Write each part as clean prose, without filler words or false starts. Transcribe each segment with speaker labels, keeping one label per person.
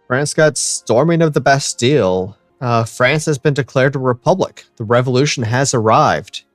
Speaker 1: France got storming of the Bastille. France has been declared a republic. The revolution has arrived.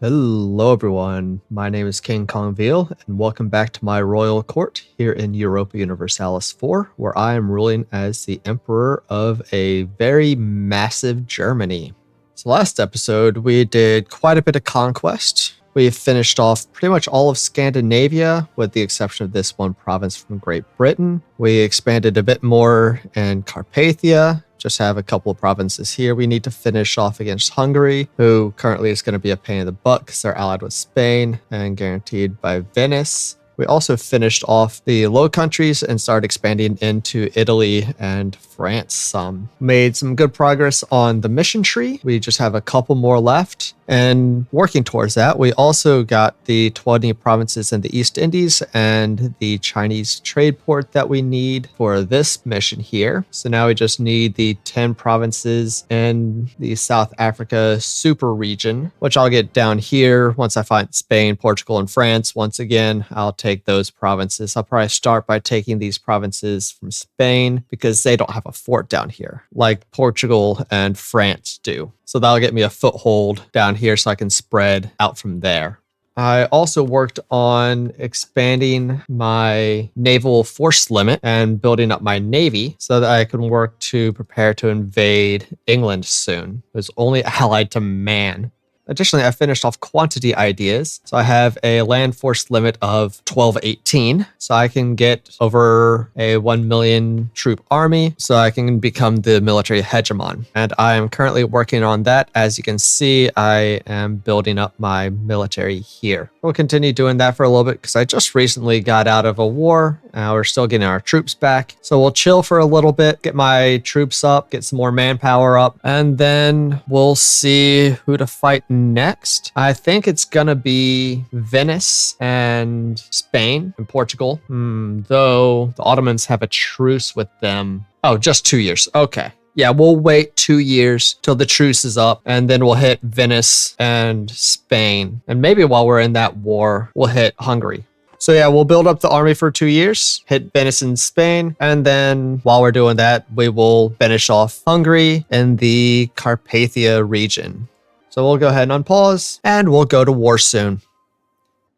Speaker 1: Hello everyone, my name is King Kongveal, and welcome back to my royal court here in Europa Universalis 4, where I am ruling as the Emperor of a very massive Germany. So last episode, we did quite a bit of conquest. We finished off pretty much all of Scandinavia, with the exception of this one province from Great Britain. We expanded a bit more in Carpathia. Just have a couple of provinces here we need to finish off against Hungary, who currently is going to be a pain in the butt because they're allied with Spain and guaranteed by Venice. We also finished off the Low Countries and started expanding into Italy and France some. Made some good progress on the mission tree. We just have a couple more left. And working towards that, we also got the 20 provinces in the East Indies and the Chinese trade port that we need for this mission here. So now we just need the 10 provinces in the South Africa super region, which I'll get down here once I find Spain, Portugal, and France. Once again, I'll take those provinces. I'll probably start by taking these provinces from Spain because they don't have a fort down here like Portugal and France do. So that'll get me a foothold down here so I can spread out from there. I also worked on expanding my naval force limit and building up my navy so that I can work to prepare to invade England soon. It was only allied to man. Additionally, I finished off quantity ideas. So I have a land force limit of 1218. So I can get over a 1 million troop army. So I can become the military hegemon. And I am currently working on that. As you can see, I am building up my military here. We'll continue doing that for a little bit because I just recently got out of a war. We're still getting our troops back. So we'll chill for a little bit, get my troops up, get some more manpower up, and then we'll see who to fight next. I think it's gonna be Venice and Spain and Portugal. Though the Ottomans have a truce with them. Oh, just 2 years. Okay. Yeah, we'll wait 2 years till the truce is up, and then we'll hit Venice and Spain. And maybe while we're in that war, we'll hit Hungary. So yeah, we'll build up the army for 2 years, hit Venice and Spain, and then while we're doing that, we will finish off Hungary and the Carpathia region. So we'll go ahead and unpause, and we'll go to war soon.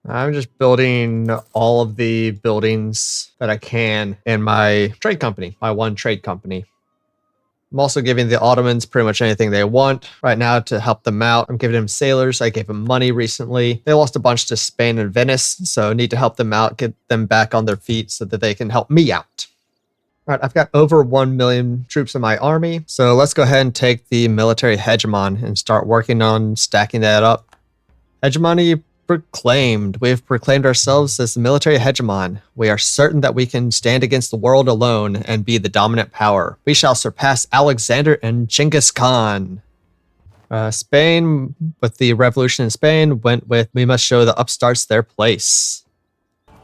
Speaker 1: I'm just building all of the buildings that I can in my trade company, my one trade company. I'm also giving the Ottomans pretty much anything they want right now to help them out. I'm giving them sailors. I gave them money recently. They lost a bunch to Spain and Venice, so need to help them out, get them back on their feet so that they can help me out. All right, I've got over 1 million troops in my army, so let's go ahead and take the military hegemon and start working on stacking that up. Hegemony proclaimed. We have proclaimed ourselves as the military hegemon. We are certain that we can stand against the world alone and be the dominant power. We shall surpass Alexander and Genghis Khan. Spain, with the revolution in Spain, went with we must show the upstarts their place.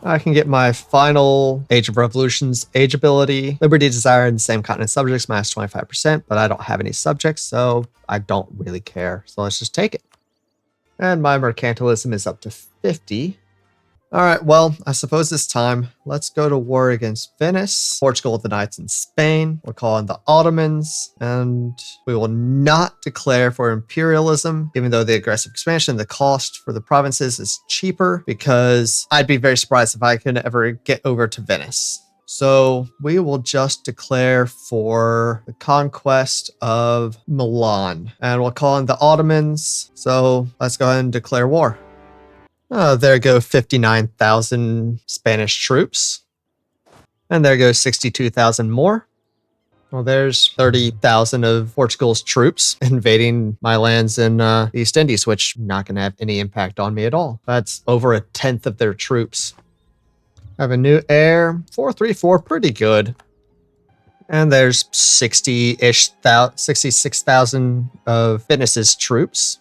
Speaker 1: I can get my final Age of Revolutions age ability. Liberty, desire, and same continent subjects minus 25%, but I don't have any subjects, so I don't really care. So let's just take it. And my mercantilism is up to 50. All right, well, I suppose this time, let's go to war against Venice, Portugal, the Knights, and Spain. We'll call in the Ottomans, and we will not declare for imperialism, even though the aggressive expansion, the cost for the provinces is cheaper, because I'd be very surprised if I can ever get over to Venice. So we will just declare for the conquest of Milan, and we'll call in the Ottomans. So let's go ahead and declare war. There go 59,000 Spanish troops. And there goes 62,000 more. Well, there's 30,000 of Portugal's troops invading my lands in the East Indies, which not going to have any impact on me at all. That's over a tenth of their troops. I have a new heir, 434, pretty good. And there's 66,000 of Venice's troops.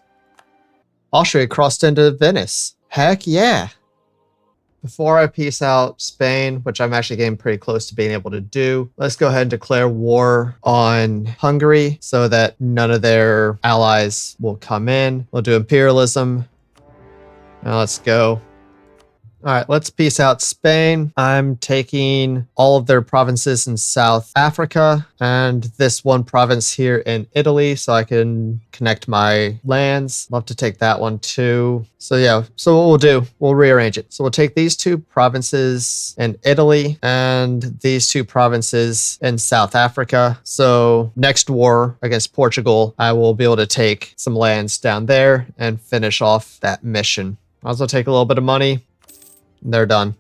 Speaker 1: Austria crossed into Venice. Heck yeah. Before I peace out Spain, which I'm actually getting pretty close to being able to do, let's go ahead and declare war on Hungary so that none of their allies will come in. We'll do imperialism. Now let's go. All right, let's peace out Spain. I'm taking all of their provinces in South Africa and this one province here in Italy so I can connect my lands. Love to take that one too. So yeah, so what we'll do, we'll rearrange it. So we'll take these two provinces in Italy and these two provinces in South Africa. So next war against Portugal, I will be able to take some lands down there and finish off that mission. I'll also take a little bit of money. They're done.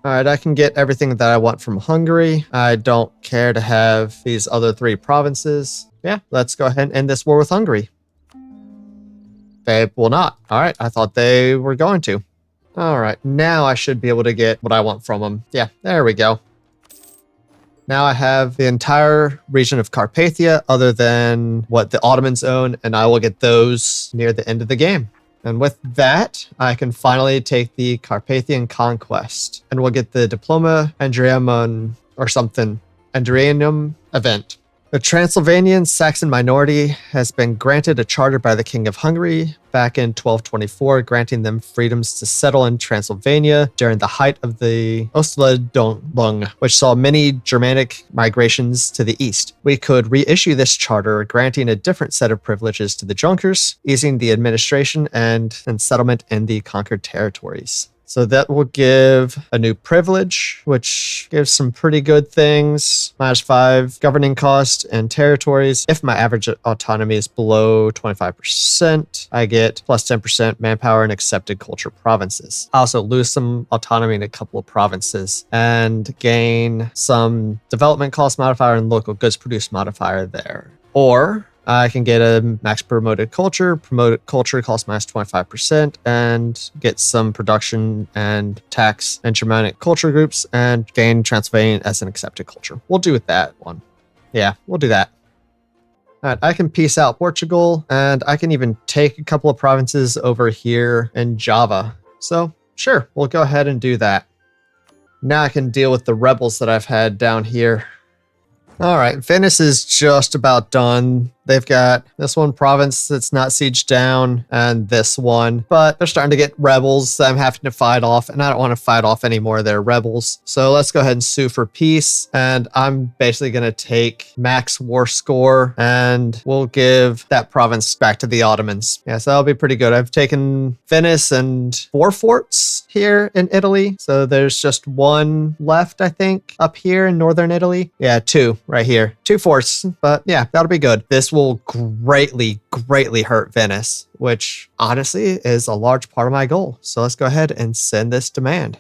Speaker 1: All right, I can get everything that I want from Hungary. I don't care to have these other three provinces. Yeah, let's go ahead and end this war with Hungary. They will not. All right, I thought they were going to. All right, now I should be able to get what I want from them. Yeah, there we go. Now I have the entire region of Carpathia other than what the Ottomans own, and I will get those near the end of the game. And with that, I can finally take the Carpathian conquest. And we'll get the Diploma Andreanum or something. Andreanum event. The Transylvanian Saxon minority has been granted a charter by the King of Hungary back in 1224, granting them freedoms to settle in Transylvania during the height of the Oslodung, which saw many Germanic migrations to the east. We could reissue this charter, granting a different set of privileges to the Junkers, easing the administration and settlement in the conquered territories. So that will give a new privilege, which gives some pretty good things. -5 governing cost and territories. If my average autonomy is below 25%, I get plus 10% manpower in accepted culture provinces. I also lose some autonomy in a couple of provinces and gain some development cost modifier and local goods produced modifier there. Or I can get a max promoted culture. Promoted culture costs minus 25% and get some production and tax and Germanic culture groups and gain Transylvanian as an accepted culture. We'll do with that one. Yeah, we'll do that. All right, I can peace out Portugal and I can even take a couple of provinces over here in Java. So sure, we'll go ahead and do that. Now I can deal with the rebels that I've had down here. All right, Venice is just about done. They've got this one province that's not sieged down and this one, but they're starting to get rebels that I'm having to fight off, and I don't want to fight off any more of their rebels. So let's go ahead and sue for peace, and I'm basically going to take max war score, and we'll give that province back to the Ottomans. Yeah, so that'll be pretty good. I've taken Venice and 4 forts here in Italy, so there's just 1 left, I think, up here in northern Italy. Yeah, 2 right here. 2 forts, but yeah, that'll be good. This will greatly hurt Venice, which honestly is a large part of my goal. So let's go ahead and send this demand.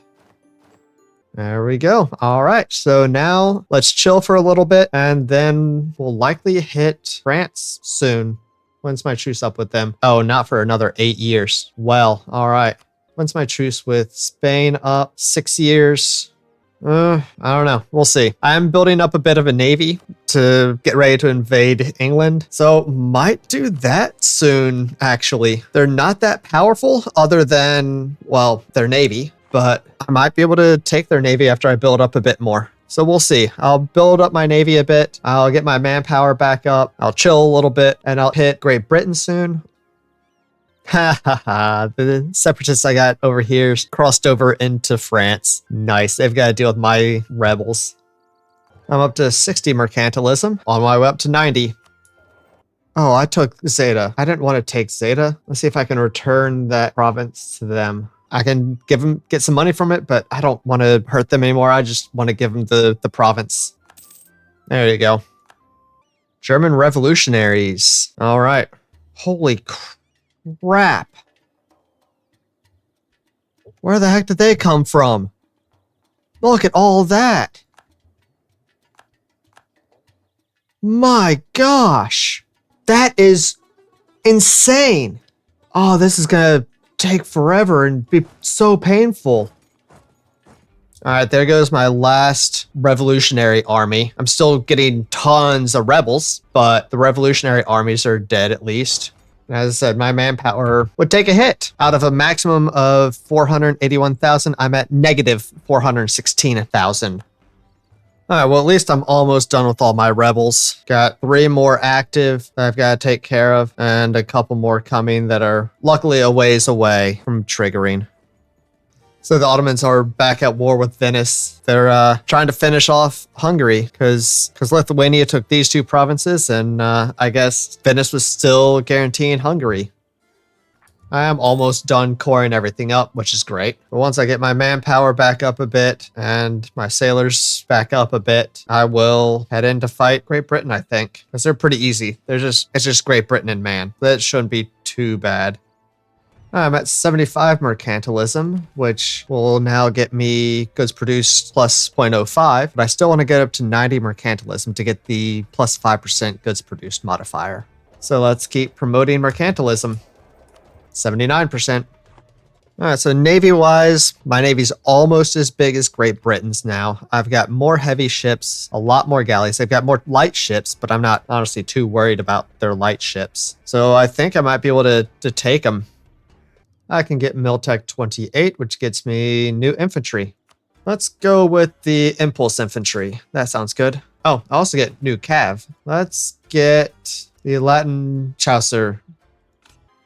Speaker 1: There we go. All right. So now let's chill for a little bit and then we'll likely hit France soon. When's my truce up with them? Oh, not for another 8 years. Well, all right. When's my truce with Spain up? 6 years. I don't know. We'll see. I'm building up a bit of a navy to get ready to invade England. So might do that soon, actually. They're not that powerful other than, well, their navy, but I might be able to take their navy after I build up a bit more. So we'll see. I'll build up my navy a bit. I'll get my manpower back up. I'll chill a little bit and I'll hit Great Britain soon. Ha ha ha. The separatists I got over here crossed over into France. Nice. They've got to deal with my rebels. I'm up to 60 mercantilism. On my way up to 90. Oh, I took Zeta. I didn't want to take Zeta. Let's see if I can return that province to them. I can get some money from it, but I don't want to hurt them anymore. I just want to give them the province. There you go. German revolutionaries. All right. Holy crap. Where the heck did they come from? Look at all that. My gosh. That is insane. Oh, this is going to take forever and be so painful. All right, there goes my last revolutionary army. I'm still getting tons of rebels, but the revolutionary armies are dead at least. As I said, my manpower would take a hit. Out of a maximum of 481,000, I'm at negative 416,000. All right, well, at least I'm almost done with all my rebels. Got 3 more active that I've got to take care of, and a couple more coming that are luckily a ways away from triggering. So the Ottomans are back at war with Venice. They're trying to finish off Hungary because Lithuania took these two provinces, and I guess Venice was still guaranteeing Hungary. I am almost done coring everything up, which is great. But once I get my manpower back up a bit and my sailors back up a bit, I will head in to fight Great Britain, I think. Because they're pretty easy. It's just Great Britain and man. That shouldn't be too bad. I'm at 75 mercantilism, which will now get me goods produced plus 0.05, but I still want to get up to 90 mercantilism to get the plus 5% goods produced modifier. So let's keep promoting mercantilism. 79%. All right, so Navy-wise, my Navy's almost as big as Great Britain's now. I've got more heavy ships, a lot more galleys. They've got more light ships, but I'm not honestly too worried about their light ships. So I think I might be able to take them. I can get Miltech 28, which gets me new infantry. Let's go with the Impulse Infantry. That sounds good. Oh, I also get new Cav. Let's get the Latin Chaucer.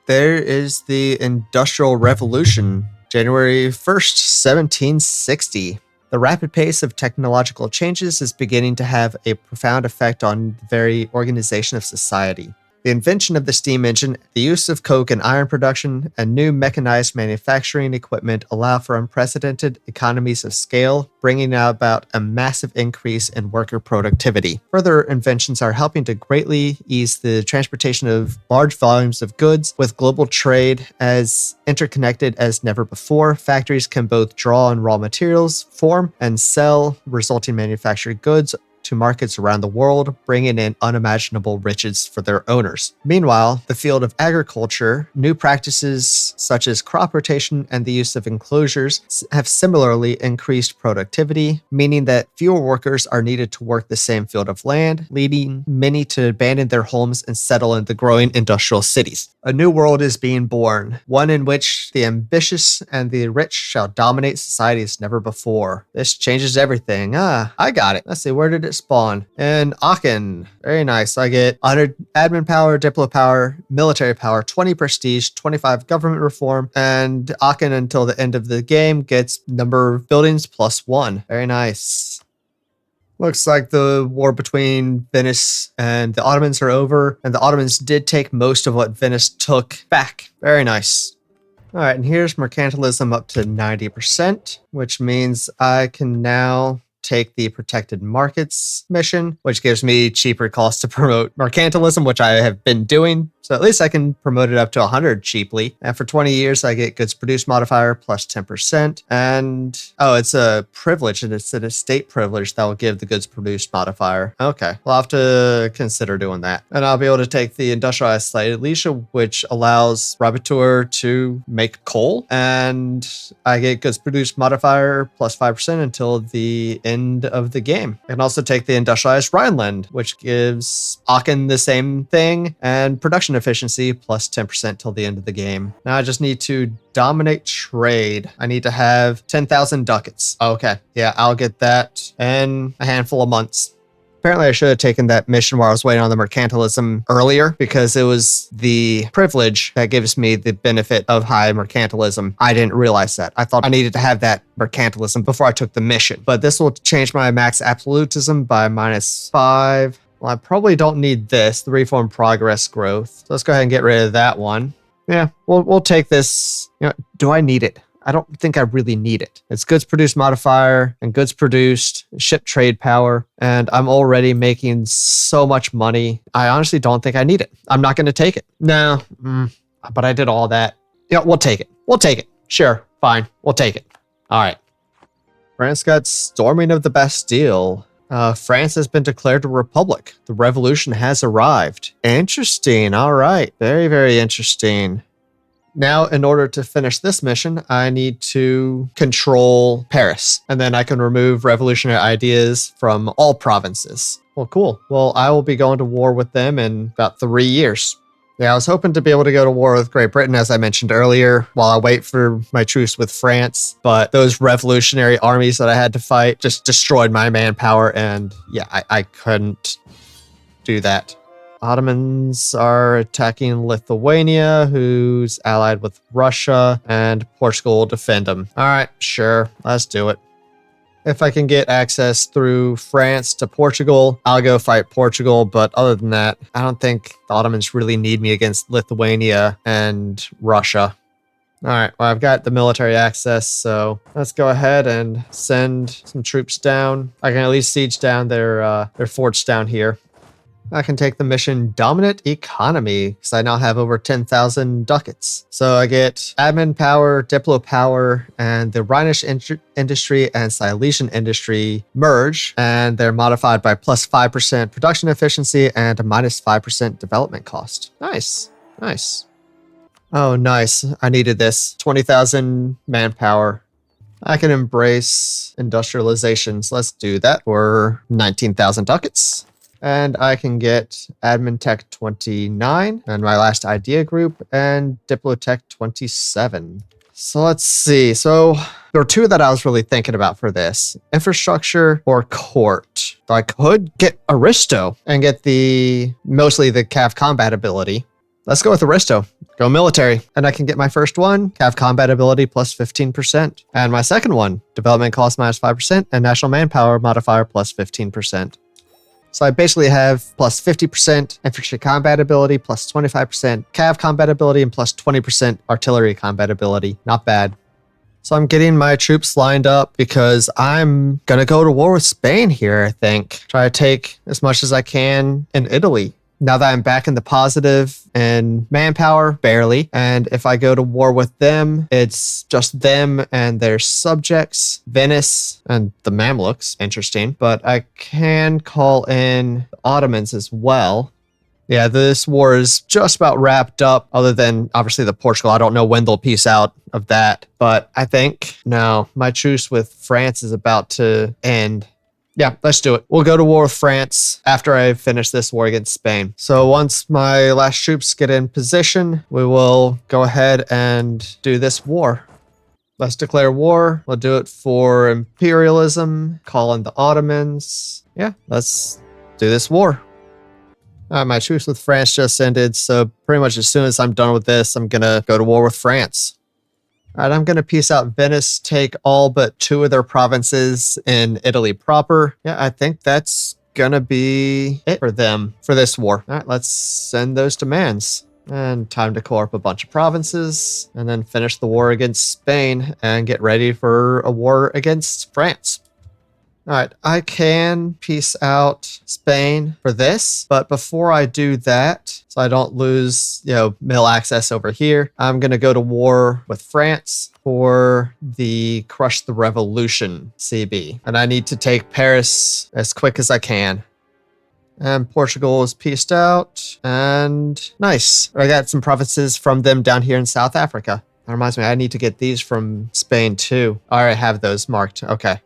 Speaker 1: There is the Industrial Revolution, January 1st, 1760. The rapid pace of technological changes is beginning to have a profound effect on the very organization of society. The invention of the steam engine, the use of coke and iron production, and new mechanized manufacturing equipment allow for unprecedented economies of scale, bringing about a massive increase in worker productivity. Further inventions are helping to greatly ease the transportation of large volumes of goods, with global trade as interconnected as never before. Factories can both draw on raw materials, form, and sell resulting manufactured goods to markets around the world, bringing in unimaginable riches for their owners. Meanwhile, the field of agriculture, new practices such as crop rotation and the use of enclosures have similarly increased productivity, meaning that fewer workers are needed to work the same field of land, leading many to abandon their homes and settle in the growing industrial cities. A new world is being born, one in which the ambitious and the rich shall dominate society as never before. This changes everything. I got it. Let's see, where did it spawn? In Aachen. Very nice. I get 100 admin power, diplo power, military power, 20 prestige, 25 government reform, and Aachen until the end of the game gets number of buildings plus 1. Very nice. Looks like the war between Venice and the Ottomans are over, and the Ottomans did take most of what Venice took back. Very nice. All right, and here's mercantilism up to 90%, which means I can now take the protected markets mission, which gives me cheaper costs to promote mercantilism, which I have been doing. So at least I can promote it up to 100 cheaply. And for 20 years, I get goods produced modifier plus 10%. And oh, it's a privilege, and it's an estate privilege that will give the goods produced modifier. Okay, I'll have to consider doing that. And I'll be able to take the industrialized slate Alicia, which allows Rabateur to make coal. And I get goods produced modifier plus 5% until the end of the game. I can also take the industrialized Rhineland, which gives Aachen the same thing, and production efficiency plus 10% till the end of the game. Now I just need to dominate trade. I need to have 10,000 ducats. Okay, yeah, I'll get that in a handful of months. Apparently, I should have taken that mission where I was waiting on the mercantilism earlier, because it was the privilege that gives me the benefit of high mercantilism. I didn't realize that. I thought I needed to have that mercantilism before I took the mission. But this will change my max absolutism by -5. Well, I probably don't need this, the reform progress growth. So let's go ahead and get rid of that one. Yeah, we'll take this. You know, do I need it? I don't think I really need it. It's goods produced modifier and goods produced, ship trade power, and I'm already making so much money. I honestly don't think I need it. I'm not going to take it. No, but I did all that. Yeah, we'll take it. We'll take it. Sure, fine. We'll take it. All right. France got storming of the Bastille. France has been declared a republic. The revolution has arrived. Interesting. All right. Very, very interesting. Now, in order to finish this mission, I need to control Paris, and then I can remove revolutionary ideas from all provinces. Well, cool. Well, I will be going to war with them in about 3 years. Yeah, I was hoping to be able to go to war with Great Britain, as I mentioned earlier, while I wait for my truce with France. But those revolutionary armies that I had to fight just destroyed my manpower, and yeah, I couldn't do that. Ottomans are attacking Lithuania, who's allied with Russia, and Portugal will defend them. All right, sure, let's do it. If I can get access through France to Portugal, I'll go fight Portugal. But other than that, I don't think the Ottomans really need me against Lithuania and Russia. All right, well, I've got the military access, so let's go ahead and send some troops down. I can at least siege down their forts down here. I can take the mission Dominant Economy because I now have over 10,000 ducats. So I get admin power, diplo power, and the Rhinish industry and Silesian industry merge, and they're modified by plus 5% production efficiency and a minus 5% development cost. Nice, nice. Oh, nice. I needed this. 20,000 manpower. I can embrace industrializations. Let's do that for 19,000 ducats. And I can get Admin Tech 29 and my last idea group and Diplotech 27. So let's see. So there were two that I was really thinking about for this. Infrastructure or court. So I could get Aristo and get mostly the Cav combat ability. Let's go with Aristo. Go military. And I can get my first one, Cav combat ability plus 15%. And my second one, development cost minus 5% and national manpower modifier plus 15%. So I basically have plus 50% infantry combat ability, plus 25% Cav combat ability, and plus 20% artillery combat ability. Not bad. So I'm getting my troops lined up because I'm going to go to war with Spain here, I think. Try to take as much as I can in Italy. Now that I'm back in the positive and manpower, barely. And if I go to war with them, it's just them and their subjects, Venice and the Mamluks. Interesting. But I can call in the Ottomans as well. Yeah, this war is just about wrapped up, other than obviously the Portugal. I don't know when they'll peace out of that. But I think, no, my truce with France is about to end. Yeah, let's do it. We'll go to war with France after I finish this war against Spain. So once my last troops get in position, we will go ahead and do this war. Let's declare war. We'll do it for imperialism, call in the Ottomans. Yeah, let's do this war. My truce with France just ended, so pretty much as soon as I'm done with this, I'm going to go to war with France. All right, I'm going to peace out Venice, take all but 2 of their provinces in Italy proper. Yeah, I think that's going to be it for them for this war. All right, let's send those demands. And time to call up a bunch of provinces and then finish the war against Spain and get ready for a war against France. All right, I can peace out Spain for this, but before I do that, so I don't lose, mill access over here, I'm going to go to war with France for the Crush the Revolution CB. And I need to take Paris as quick as I can. And Portugal is peaced out, and nice. I got some provinces from them down here in South Africa. That reminds me, I need to get these from Spain too. I already have those marked. Okay.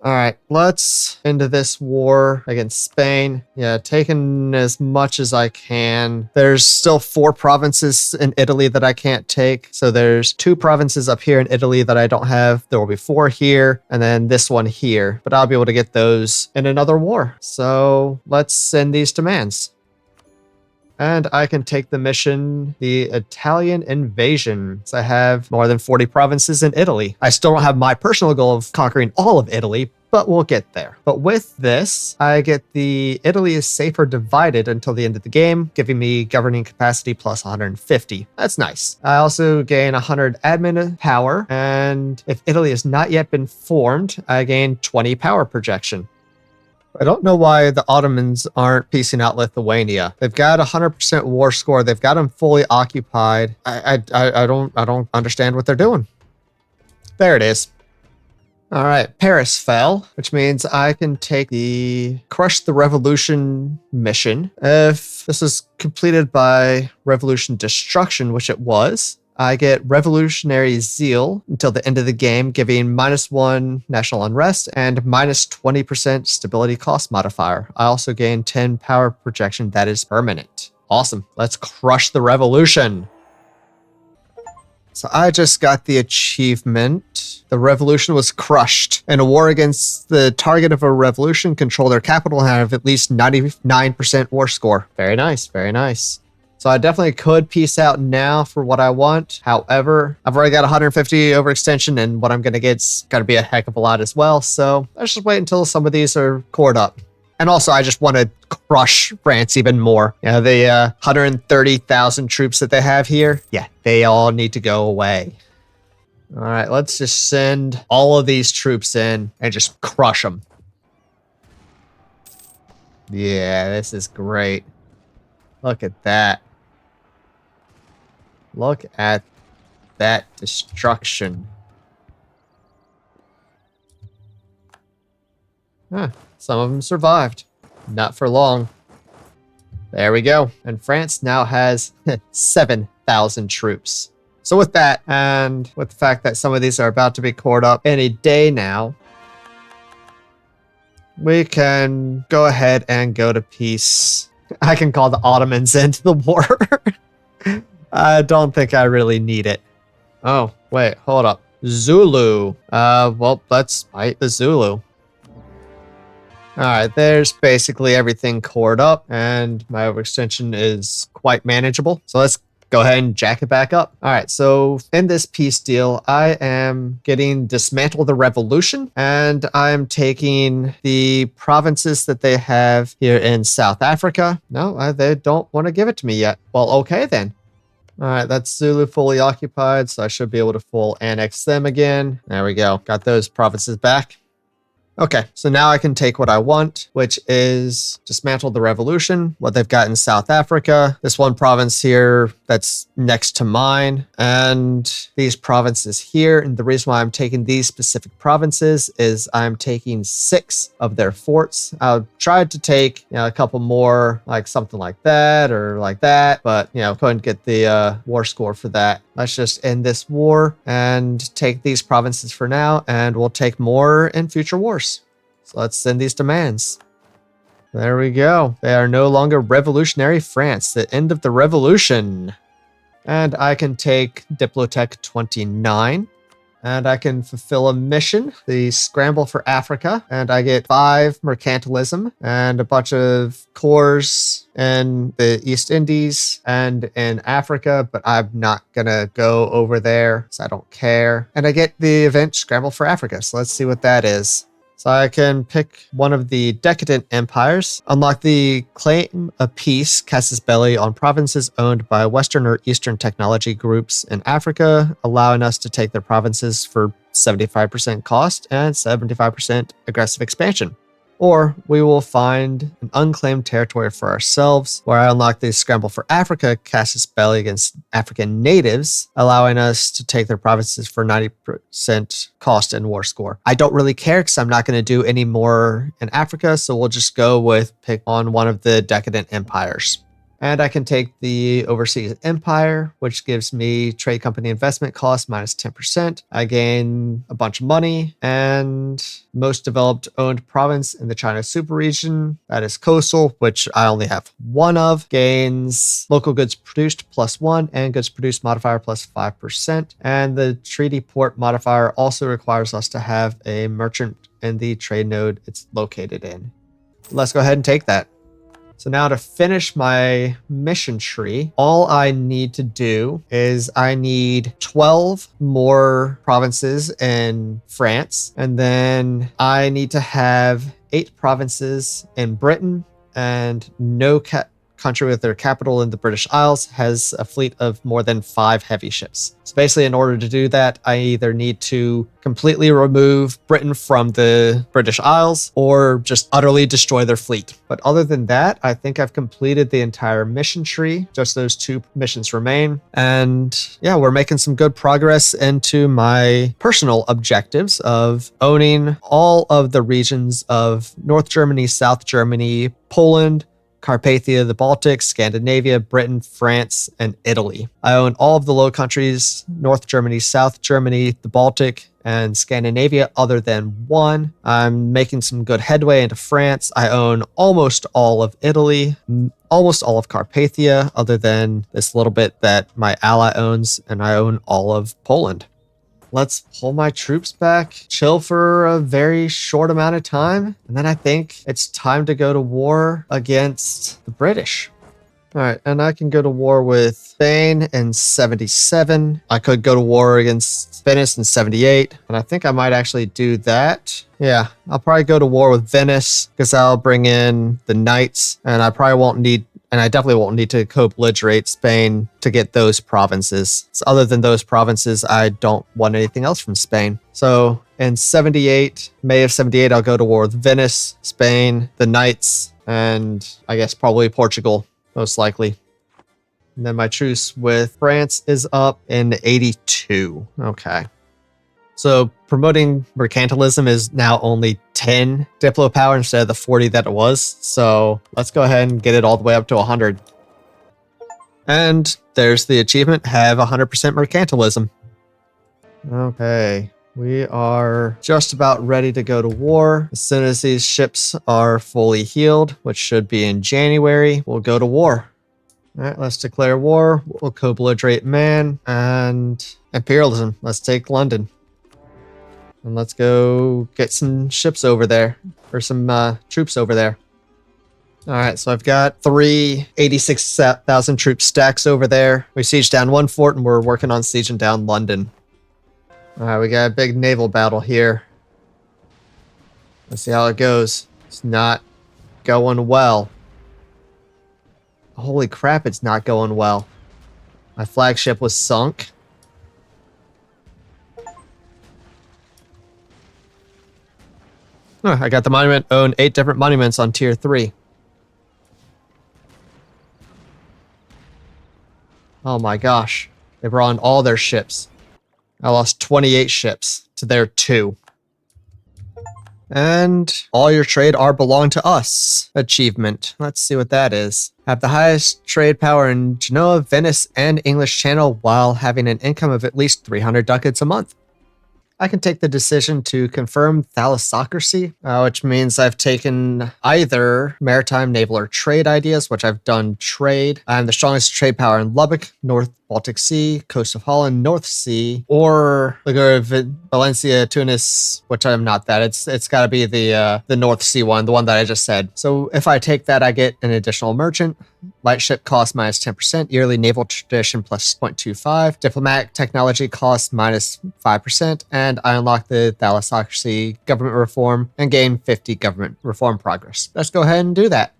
Speaker 1: All right, let's into this war against Spain. Yeah, taking as much as I can. There's still 4 provinces in Italy that I can't take. So there's 2 provinces up here in Italy that I don't have. There will be 4 here, and then this one here. But I'll be able to get those in another war. So let's send these demands. And I can take the mission, the Italian invasion. So I have more than 40 provinces in Italy. I still don't have my personal goal of conquering all of Italy, but we'll get there. But with this, I get the Italy is safer divided until the end of the game, giving me governing capacity plus 150. That's nice. I also gain 100 admin power, and if Italy has not yet been formed, I gain 20 power projection. I don't know why the Ottomans aren't piecing out Lithuania. They've got 100% war score. They've got them fully occupied. I don't understand what they're doing. There it is. All right, Paris fell, which means I can take the Crush the Revolution mission. If this is completed by Revolution Destruction, which it was, I get Revolutionary Zeal until the end of the game, giving -1 national unrest and -20% stability cost modifier. I also gain 10 power projection that is permanent. Awesome. Let's crush the revolution. So I just got the achievement. The revolution was crushed. In a war against the target of a revolution, control their capital and have at least 99% war score. Very nice, very nice. So I definitely could peace out now for what I want. However, I've already got 150 overextension, and what I'm going to get's got to be a heck of a lot as well. So let's just wait until some of these are cored up. And also, I just want to crush France even more. You know, the 130,000 troops that they have here, yeah, they all need to go away. All right, let's just send all of these troops in and just crush them. Yeah, this is great. Look at that. Look at that destruction. Huh, some of them survived. Not for long. There we go. And France now has 7,000 troops. So with that, and with the fact that some of these are about to be cored up any day now, we can go ahead and go to peace. I can call the Ottomans into the war. I don't think I really need it. Oh, wait, hold up. Zulu. Well, let's fight the Zulu. All right, there's basically everything cored up, and my overextension is quite manageable. So let's go ahead and jack it back up. All right, so in this peace deal, I am getting Dismantle the Revolution, and I'm taking the provinces that they have here in South Africa. No, they don't want to give it to me yet. Well, okay then. All right, that's Zulu fully occupied, so I should be able to full annex them again. There we go. Got those provinces back. Okay, so now I can take what I want, which is Dismantle the Revolution, what they've got in South Africa, this one province here that's next to mine, and these provinces here. And the reason why I'm taking these specific provinces is I'm taking 6 of their forts. I tried to take, a couple more, like something like that or like that, but, couldn't get the war score for that. Let's just end this war and take these provinces for now, and we'll take more in future wars. So let's send these demands. There we go. They are no longer revolutionary France. The end of the revolution. And I can take Diplotech 29. And I can fulfill a mission, the Scramble for Africa. And I get 5 mercantilism and a bunch of cores in the East Indies and in Africa, but I'm not gonna go over there, so I don't care. And I get the event Scramble for Africa, so let's see what that is. So I can pick one of the decadent empires, unlock the claim of peace, casus belli on provinces owned by Western or Eastern technology groups in Africa, allowing us to take their provinces for 75% cost and 75% aggressive expansion. Or we will find an unclaimed territory for ourselves, where I unlock the Scramble for Africa casus belli against African natives, allowing us to take their provinces for 90% cost and war score. I don't really care because I'm not going to do any more in Africa, so we'll just go with pick on one of the decadent empires. And I can take the Overseas Empire, which gives me trade company investment cost minus 10%. I gain a bunch of money, and most developed owned province in the China super region, that is coastal, which I only have 1 of, gains local goods produced +1 and goods produced modifier +5%. And the treaty port modifier also requires us to have a merchant in the trade node it's located in. Let's go ahead and take that. So now to finish my mission tree, all I need to do is I need 12 more provinces in France. And then I need to have 8 provinces in Britain, and no country with their capital in the British Isles has a fleet of more than 5 heavy ships. So basically, in order to do that, I either need to completely remove Britain from the British Isles or just utterly destroy their fleet. But other than that, I think I've completed the entire mission tree. Just those 2 missions remain. And yeah, we're making some good progress into my personal objectives of owning all of the regions of North Germany, South Germany, Poland, Carpathia, the Baltics, Scandinavia, Britain, France, and Italy. I own all of the Low Countries, North Germany, South Germany, the Baltic, and Scandinavia, other than one. I'm making some good headway into France. I own almost all of Italy, almost all of Carpathia, other than this little bit that my ally owns, and I own all of Poland. Let's pull my troops back, chill for a very short amount of time, and then I think it's time to go to war against the British. All right, and I can go to war with Spain in 77. I could go to war against Venice in 78, and I think I might actually do that. Yeah, I'll probably go to war with Venice because I'll bring in the knights, and I probably won't need, and I definitely won't need to co-belligerate Spain to get those provinces. So other than those provinces, I don't want anything else from Spain. So in 78, May of 78, I'll go to war with Venice, Spain, the knights, and I guess probably Portugal. Most likely. And then my truce with France is up in 82. Okay. So promoting mercantilism is now only 10 Diplo power instead of the 40 that it was. So let's go ahead and get it all the way up to 100. And there's the achievement, have 100% mercantilism. Okay. We are just about ready to go to war. As soon as these ships are fully healed, which should be in January, we'll go to war. All right, let's declare war. We'll co-belligerate Man and imperialism. Let's take London. And let's go get some ships over there, or some troops over there. All right, so I've got 86,000 troop stacks over there. We sieged down one fort and we're working on sieging down London. All right, we got a big naval battle here. Let's see how it goes. It's not going well. Holy crap, it's not going well. My flagship was sunk. Oh, I got the monument, own 8 different monuments on tier 3. Oh my gosh. They were on all their ships. I lost 28 ships to their 2. And all your trade are belong to us. Achievement. Let's see what that is. Have the highest trade power in Genoa, Venice, and English Channel while having an income of at least 300 ducats a month. I can take the decision to confirm thalassocracy, which means I've taken either maritime, naval, or trade ideas, which I've done trade. I'm the strongest trade power in Lubbock, North Baltic Sea, coast of Holland, North Sea, or Valencia, Tunis, which I'm not that. It's got to be the North Sea one, the one that I just said. So if I take that, I get an additional merchant. Light ship cost minus 10%, yearly naval tradition plus 0.25, diplomatic technology cost minus 5%, and I unlock the thalassocracy government reform and gain 50 government reform progress. Let's go ahead and do that.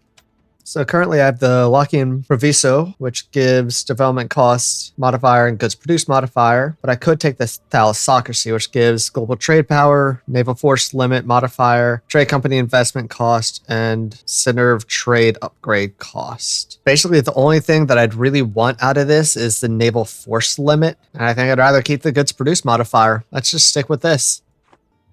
Speaker 1: So currently I have the Lockean Proviso, which gives development costs modifier and goods produced modifier, but I could take the thalassocracy, which gives global trade power, naval force limit modifier, trade company investment cost, and center of trade upgrade cost. Basically, the only thing that I'd really want out of this is the naval force limit, and I think I'd rather keep the goods produced modifier. Let's just stick with this.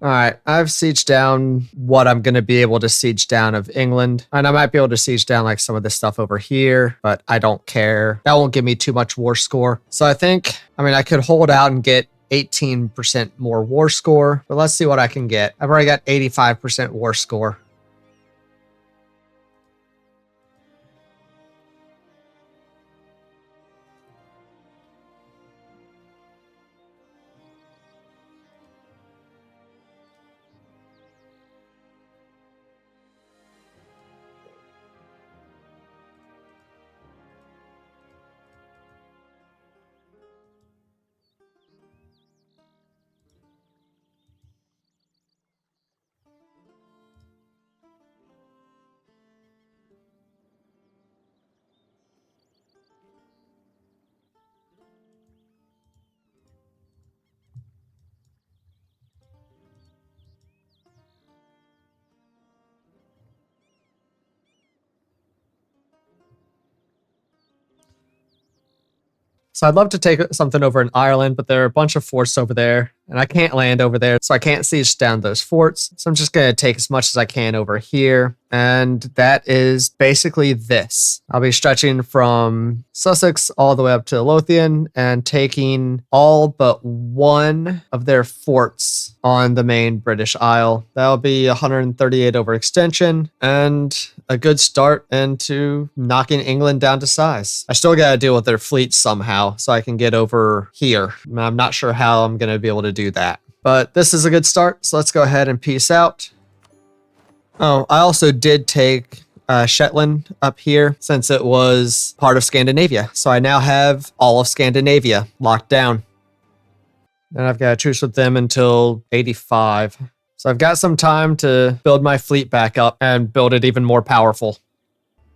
Speaker 1: All right, I've sieged down what I'm going to be able to siege down of England. And I might be able to siege down like some of this stuff over here, but I don't care. That won't give me too much war score. So I think, I could hold out and get 18% more war score, but let's see what I can get. I've already got 85% war score. So I'd love to take something over in Ireland, but there are a bunch of forts over there And I can't land over there, so I can't siege down those forts. So I'm just going to take as much as I can over here. And that is basically this. I'll be stretching from Sussex all the way up to Lothian and taking all but one of their forts on the main British Isle. That'll be 138 overextension and a good start into knocking England down to size. I still got to deal with their fleet somehow so I can get over here. I'm not sure how I'm going to be able to do that. But this is a good start, so let's go ahead and peace out. Oh, I also did take Shetland up here since it was part of Scandinavia. So I now have all of Scandinavia locked down. And I've got a truce with them until 85. So I've got some time to build my fleet back up and build it even more powerful.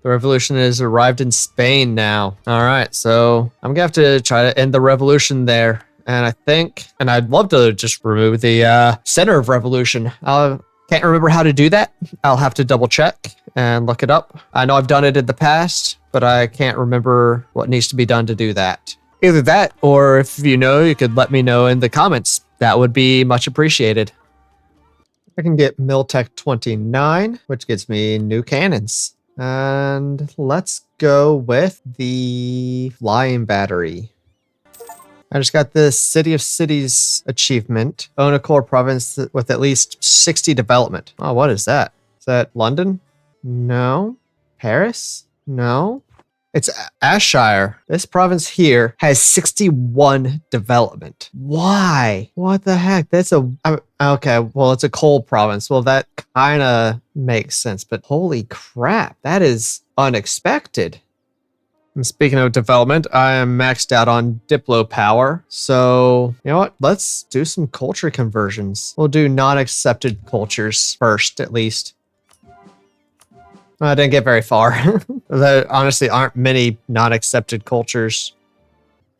Speaker 1: The revolution has arrived in Spain now. All right, so I'm going to have to try to end the revolution there. And I think, and I'd love to just remove the center of revolution. Can't remember how to do that. I'll have to double check and look it up. I know I've done it in the past, but I can't remember what needs to be done to do that. Either that, or if you know, you could let me know in the comments. That would be much appreciated. I can get Miltech 29, which gets me new cannons. And let's go with the flying battery. I just got the City of Cities achievement. Own a core province with at least 60 development. Oh, what is that? Is that London? No. Paris? No. It's Ayrshire. This province here has 61 development. Why? What the heck? That's okay, well, it's a coal province. Well, that kind of makes sense, but holy crap, that is unexpected. And speaking of development, I am maxed out on Diplo power. So, you know what? Let's do some culture conversions. We'll do non-accepted cultures first, at least. I didn't get very far. There honestly aren't many non-accepted cultures.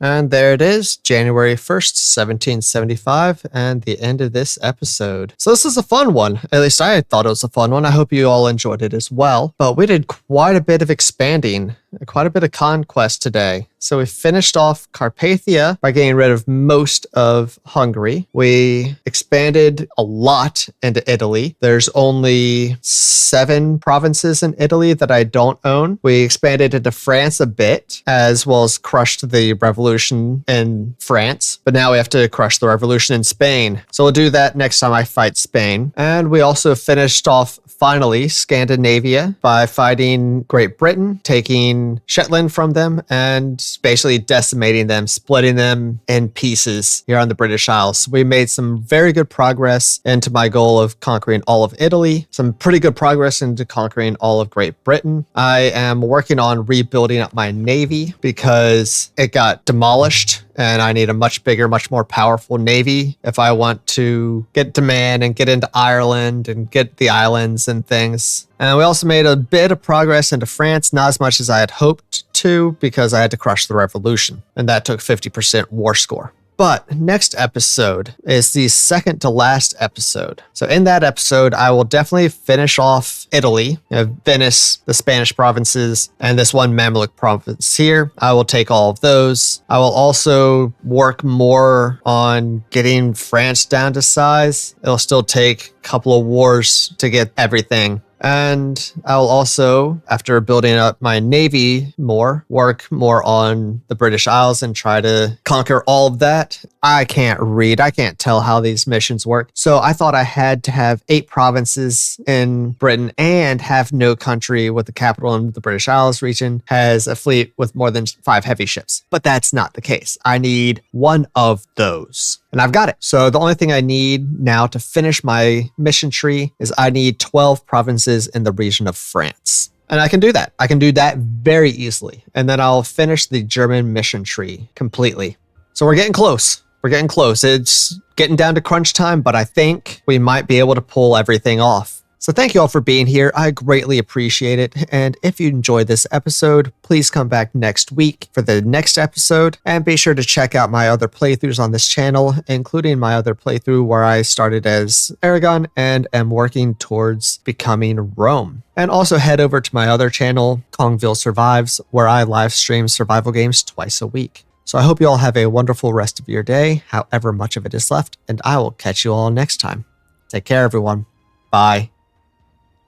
Speaker 1: And there it is, January 1st, 1775, and the end of this episode. So this is a fun one. At least I thought it was a fun one. I hope you all enjoyed it as well. But we did quite a bit of expanding, quite a bit of conquest today. So we finished off Carpathia by getting rid of most of Hungary. We expanded a lot into Italy. There's only 7 provinces in Italy that I don't own. We expanded into France a bit, as well as crushed the revolution in France. But now we have to crush the revolution in Spain. So we'll do that next time I fight Spain. And we also finished off, finally, Scandinavia by fighting Great Britain, taking Shetland from them, and basically decimating them, splitting them in pieces here on the British Isles. We made some very good progress into my goal of conquering all of Italy, some pretty good progress into conquering all of Great Britain. I am working on rebuilding up my navy because it got demolished and I need a much bigger, much more powerful navy if I want to get to man and get into Ireland and get the islands and things. And we also made a bit of progress into France, not as much as I had hoped to because I had to crush the revolution, and that took 50% war score. But next episode is the second to last episode. So in that episode, I will definitely finish off Italy, Venice, the Spanish provinces, and this one Mamluk province here. I will take all of those. I will also work more on getting France down to size. It'll still take a couple of wars to get everything. And I'll also, after building up my navy more, work more on the British Isles and try to conquer all of that. I can't read. I can't tell how these missions work. So I thought I had to have 8 provinces in Britain and have no country with the capital in the British Isles region has a fleet with more than 5 heavy ships. But that's not the case. I need one of those. And I've got it. So the only thing I need now to finish my mission tree is I need 12 provinces in the region of France. And I can do that. I can do that very easily. And then I'll finish the German mission tree completely. So we're getting close. We're getting close. It's getting down to crunch time, but I think we might be able to pull everything off. So thank you all for being here. I greatly appreciate it. And if you enjoyed this episode, please come back next week for the next episode. And be sure to check out my other playthroughs on this channel, including my other playthrough where I started as Aragon and am working towards becoming Rome. And also head over to my other channel, Kongveal Survives, where I live stream survival games twice a week. So I hope you all have a wonderful rest of your day, however much of it is left, and I will catch you all next time. Take care, everyone. Bye.